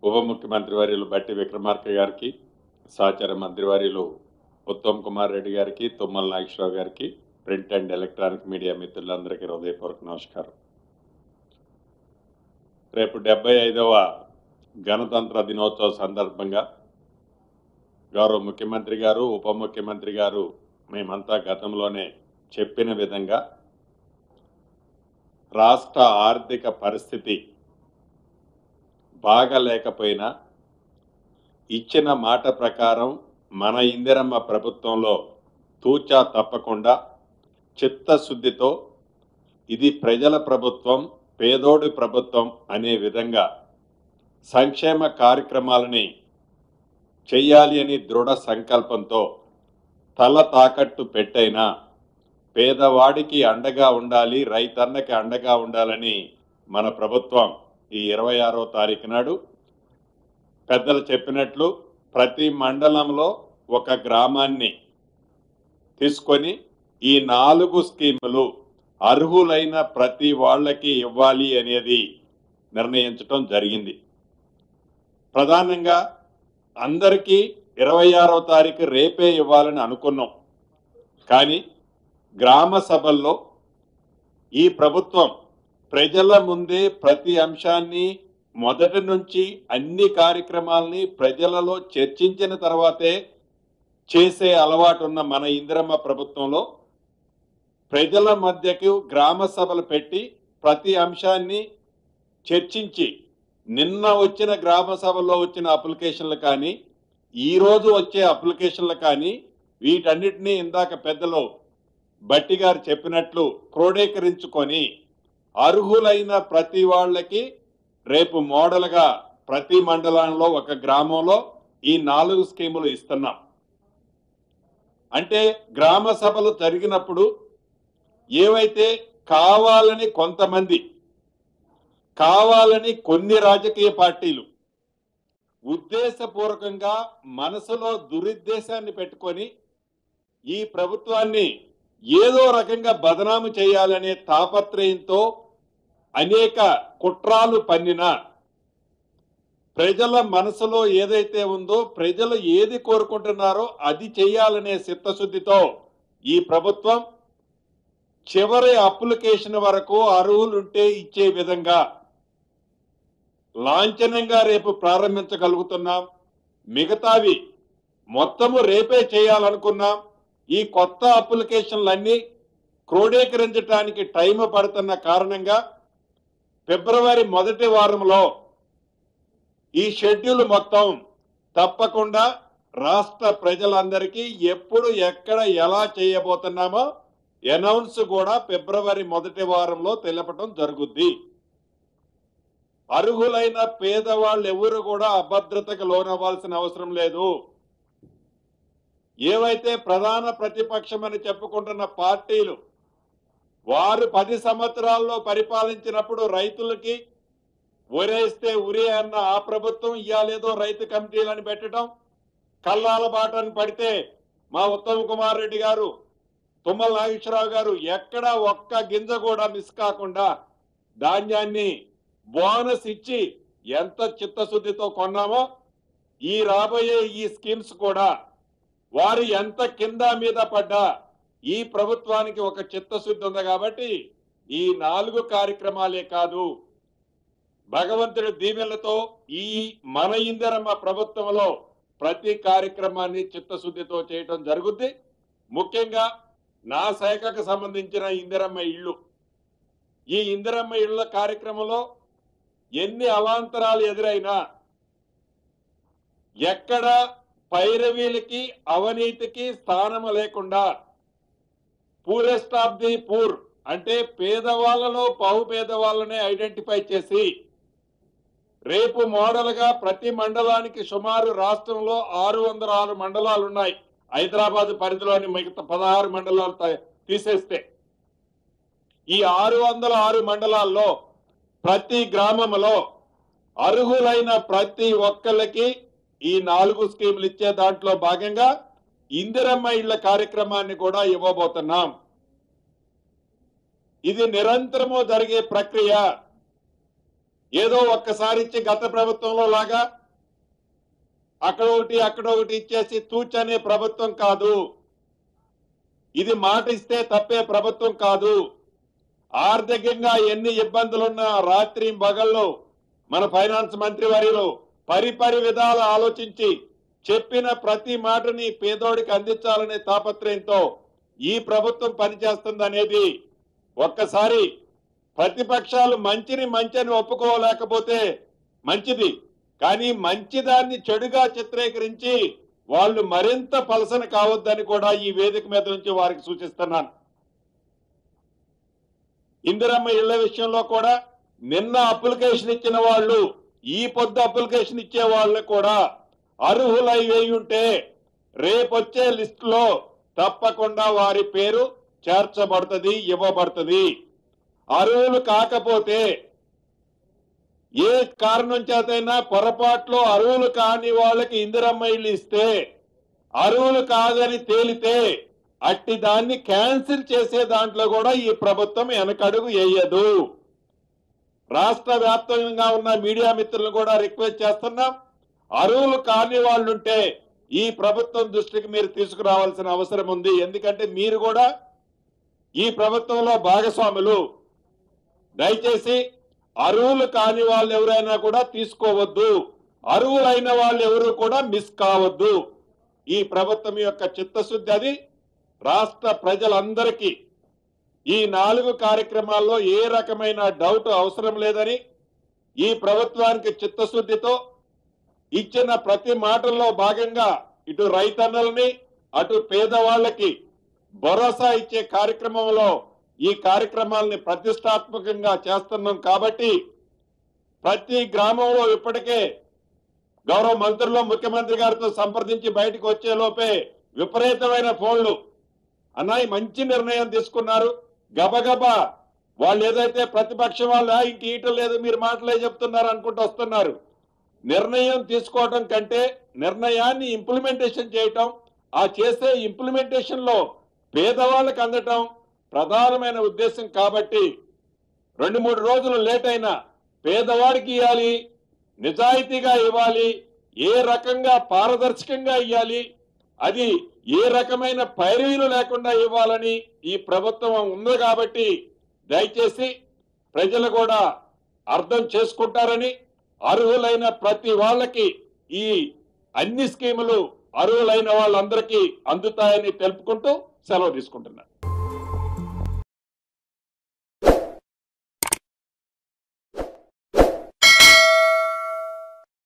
ఉప ముఖ్యమంత్రి వర్యులు బట్టి విక్రమార్క గారికి, సహచర మంత్రివర్యులు ఉత్తమ్ కుమార్ రెడ్డి గారికి, తుమ్మల నాగేశ్వరరావు గారికి, ప్రింట్ అండ్ ఎలక్ట్రానిక్ మీడియా మిత్రులందరికీ హృదయపూర్వక నమస్కారం. రేపు 75వ గణతంత్ర దినోత్సవ సందర్భంగా గౌరవ ముఖ్యమంత్రి గారు, ఉప ముఖ్యమంత్రి గారు మేమంతా గతంలోనే చెప్పిన విధంగా రాష్ట్ర ఆర్థిక పరిస్థితి బాగలేకపోయినా ఇచ్చిన మాట ప్రకారం మన ఇందిరమ్మ ప్రభుత్వంలో తూచా తప్పకుండా చిత్తశుద్ధితో ఇది ప్రజల ప్రభుత్వం, పేదోడి ప్రభుత్వం అనే విధంగా సంక్షేమ కార్యక్రమాలని చెయ్యాలి అని దృఢ సంకల్పంతో తల తాకట్టు పెట్టైనా పేదవాడికి అండగా ఉండాలి, రైతన్నకి అండగా ఉండాలని మన ప్రభుత్వం ఈ 26వ తారీఖు నాడు పెద్దలు చెప్పినట్లు ప్రతి మండలంలో ఒక గ్రామాన్ని తీసుకొని ఈ 4 స్కీములు అర్హులైన ప్రతి వాళ్ళకి ఇవ్వాలి అనేది నిర్ణయించడం జరిగింది. ప్రధానంగా అందరికీ 26వ తారీఖు రేపే ఇవ్వాలని అనుకున్నాం. కానీ గ్రామ సభల్లో ఈ ప్రభుత్వం ప్రజల ముందే ప్రతి అంశాన్ని మొదటి నుంచి అన్ని కార్యక్రమాలని ప్రజలలో చర్చించిన తర్వాతే చేసే అలవాటు ఉన్న మన ఇందిరమ్మ ప్రభుత్వంలో ప్రజల మధ్యకు గ్రామ సభలు పెట్టి ప్రతి అంశాన్ని చర్చించి నిన్న వచ్చిన గ్రామ సభలో వచ్చిన అప్లికేషన్లు కానీ ఈరోజు వచ్చే అప్లికేషన్లు కానీ వీటన్నిటినీ ఇందాక పెద్దలు బట్టి గారు చెప్పినట్లు క్రోడీకరించుకొని అర్హులైన ప్రతి వాళ్ళకి రేపు మోడల్గా ప్రతి మండలంలో ఒక గ్రామంలో ఈ 4 స్కీములు ఇస్తున్నాం. అంటే గ్రామ సభలు జరిగినప్పుడు ఏవైతే కావాలని కొంతమంది, కావాలని కొన్ని రాజకీయ పార్టీలు ఉద్దేశపూర్వకంగా మనసులో దురుద్దేశాన్ని పెట్టుకొని ఈ ప్రభుత్వాన్ని ఏదో రకంగా బదనాము చేయాలనే తాపత్రయంతో అనేక కుట్రాలు పన్నిన ప్రజల మనసులో ఏదైతే ఉందో, ప్రజలు ఏది కోరుకుంటున్నారో అది చేయాలనే చిత్తశుద్ధితో ఈ ప్రభుత్వం చివరి అప్లికేషన్ వరకు అర్హులుంటే ఇచ్చే విధంగా లాంఛనంగా రేపు ప్రారంభించగలుగుతున్నాం. మిగతావి మొత్తము రేపే చేయాలనుకున్నాం. ఈ కొత్త అప్లికేషన్లన్నీ క్రోడీకరించడానికి టైం పడుతున్న కారణంగా ఫిబ్రవరి మొదటి వారంలో ఈ షెడ్యూల్ మొత్తం తప్పకుండా రాష్ట్ర ప్రజలందరికీ ఎప్పుడు ఎక్కడ ఎలా చేయబోతున్నామో అనౌన్స్ కూడా ఫిబ్రవరి మొదటి వారంలో తెలపడం జరుగుద్ది. అర్హులైన పేదవాళ్ళు ఎవరు కూడా అభద్రతకు లోనవ్వాల్సిన అవసరం లేదు. ఏవైతే ప్రధాన ప్రతిపక్షమని చెప్పుకుంటున్న పార్టీలు వారు 10 సంవత్సరాల్లో పరిపాలించినప్పుడు రైతులకి ఉరేస్తే ఉరే అన్న ఆ ప్రభుత్వం ఇయ్యాలేదో రైతు కమిటీలను పెట్టడం, కల్లాల బాటను పడితే మా ఉత్తమ్ కుమార్ రెడ్డి గారు, తుమ్మల నాగేశ్వరరావు గారు ఎక్కడా ఒక్క గింజ కూడా మిస్ కాకుండా ధాన్యాన్ని బోనస్ ఇచ్చి ఎంత చిత్తశుద్ధితో కొన్నామో ఈ రాబోయే ఈ స్కీమ్స్ కూడా వారు ఎంత కింద మీద పడ్డా ఈ ప్రభుత్వానికి ఒక చిత్తశుద్ధి ఉంది. కాబట్టి ఈ 4 కార్యక్రమాలే కాదు, భగవంతుడి దీవెనలతో ఈ మన ఇందిరమ్మ ప్రభుత్వంలో ప్రతి కార్యక్రమాన్ని చిత్తశుద్ధితో చేయటం జరుగుద్ది. ముఖ్యంగా నా శాఖకు సంబంధించిన ఇందిరమ్మ ఇళ్ళు, ఈ ఇందిరమ్మ ఇళ్ళ కార్యక్రమంలో ఎన్ని అవాంతరాలు ఎదురైనా ఎక్కడ పైరవీలకి అవినీతికి స్థానం లేకుండా పూరెస్ట్ ఆఫ్ ది పూర్ అంటే పేదవాళ్ళలో బహుపేదవాళ్ళనే ఐడెంటిఫై చేసి రేపు మోడల్గా ప్రతి మండలానికి సుమారు రాష్ట్రంలో 606 మండలాలు ఉన్నాయి. హైదరాబాద్ పరిధిలోని మిగతా 16 మండలాలు తీసేస్తే ఈ 606 మండలాల్లో ప్రతి గ్రామంలో అర్హులైన ప్రతి ఒక్కళ్ళకి ఈ 4 స్కీములు ఇచ్చే దాంట్లో భాగంగా ఇందిరమ్మ ఇళ్ల కార్యక్రమాన్ని కూడా ఇవ్వబోతున్నాం. ఇది నిరంతరము జరిగే ప్రక్రియ. ఏదో ఒక్కసారి ఇచ్చి గత ప్రభుత్వంలో లాగా అక్కడ ఒకటి ఇచ్చేసి తూచనే ప్రభుత్వం కాదు. ఇది మాట ఇస్తే తప్పే ప్రభుత్వం కాదు. ఆర్థికంగా ఎన్ని ఇబ్బందులున్నా రాత్రి పగళ్ళు మన ఫైనాన్స్ మంత్రి వర్యులు పరిపరి విధాలు ఆలోచించి చెప్పిన ప్రతి మాటని పేదోడికి అందించాలనే తాపత్రయంతో ఈ ప్రభుత్వం పనిచేస్తుందనేది ఒక్కసారి ప్రతిపక్షాలు మంచిని ఒప్పుకోలేకపోతే మంచిది, కానీ మంచిదాన్ని చెడుగా చిత్రీకరించి వాళ్ళు మరింత పలసన కావద్దని కూడా ఈ వేదిక మీద నుంచి వారికి సూచిస్తున్నాను. ఇందిరమ్మ ఇళ్ల విషయంలో కూడా నిన్న అప్లికేషన్ ఇచ్చిన వాళ్ళు ఈ పొద్దు అప్లికేషన్ ఇచ్చే వాళ్ళని కూడా అర్హులై ఉంటే రేపొచ్చే లిస్టులో తప్పకుండా వారి పేరు చేర్చబడుతుంది, ఇవ్వబడుతుంది. అర్హులు కాకపోతే ఏ కారణం చేతైనా పొరపాట్లో అర్హులు కాని వాళ్ళకి ఇందిరమ్మ ఇల్లు ఇస్తే అర్హులు కాదని తేలితే అట్టి దాన్ని క్యాన్సిల్ చేసే దాంట్లో కూడా ఈ ప్రభుత్వం వెనకడుగు వేయదు. రాష్ట్ర వ్యాప్తంగా ఉన్న మీడియా మిత్రులను కూడా రిక్వెస్ట్ చేస్తున్నాం, అర్హులు కాని వాళ్ళుంటే ఈ ప్రభుత్వం దృష్టికి మీరు తీసుకురావాల్సిన అవసరం ఉంది. ఎందుకంటే మీరు కూడా ఈ ప్రభుత్వంలో భాగస్వాములు. దయచేసి అర్హులు కాని వాళ్ళు ఎవరైనా కూడా తీసుకోవద్దు, అర్హులైన వాళ్ళు ఎవరు కూడా మిస్ కావద్దు. ఈ ప్రభుత్వం యొక్క చిత్తశుద్ధి అది. రాష్ట్ర ప్రజలందరికీ ఈ 4 కార్యక్రమాల్లో ఏ రకమైన డౌట్ అవసరం లేదని, ఈ ప్రభుత్వానికి చిత్తశుద్ధితో ఇచ్చిన ప్రతి మాటల్లో భాగంగా ఇటు రైతన్నల్ని అటు పేదవాళ్ళకి భరోసా ఇచ్చే కార్యక్రమంలో ఈ కార్యక్రమాలని ప్రతిష్టాత్మకంగా చేస్తున్నాం. కాబట్టి ప్రతి గ్రామంలో ఇప్పటికే గౌరవ మంత్రులు ముఖ్యమంత్రి గారితో సంప్రదించి బయటకు వచ్చే లోపే విపరీతమైన ఫోన్లు, అన్నాయి మంచి నిర్ణయం తీసుకున్నారు. గబగబా వాళ్ళు ఏదైతే ప్రతిపక్షం వాళ్ళ ఇంక ఈటం లేదు మీరు మాటలే చెప్తున్నారు అనుకుంటూ వస్తున్నారు. నిర్ణయం తీసుకోవటం కంటే నిర్ణయాన్ని ఇంప్లిమెంటేషన్ చేయటం, ఆ చేసే ఇంప్లిమెంటేషన్ లో పేదవాళ్ళకి అందటం ప్రధానమైన ఉద్దేశం. కాబట్టి 2-3 రోజులు లేట్ అయినా పేదవాడికి ఇవ్వాలి, నిజాయితీగా ఇవ్వాలి, ఏ రకంగా పారదర్శకంగా ఇవ్వాలి, అది ఏ రకమైన పైరవీలు లేకుండా ఇవ్వాలని ఈ ప్రభుత్వం ఉంది. కాబట్టి దయచేసి ప్రజలు కూడా అర్థం చేసుకుంటారని, అర్హులైన ప్రతి వాళ్ళకి ఈ అన్ని స్కీములు అర్హులైన వాళ్ళందరికీ అందుతాయని తెలుపుకుంటూ సెలవు తీసుకుంటున్నాను.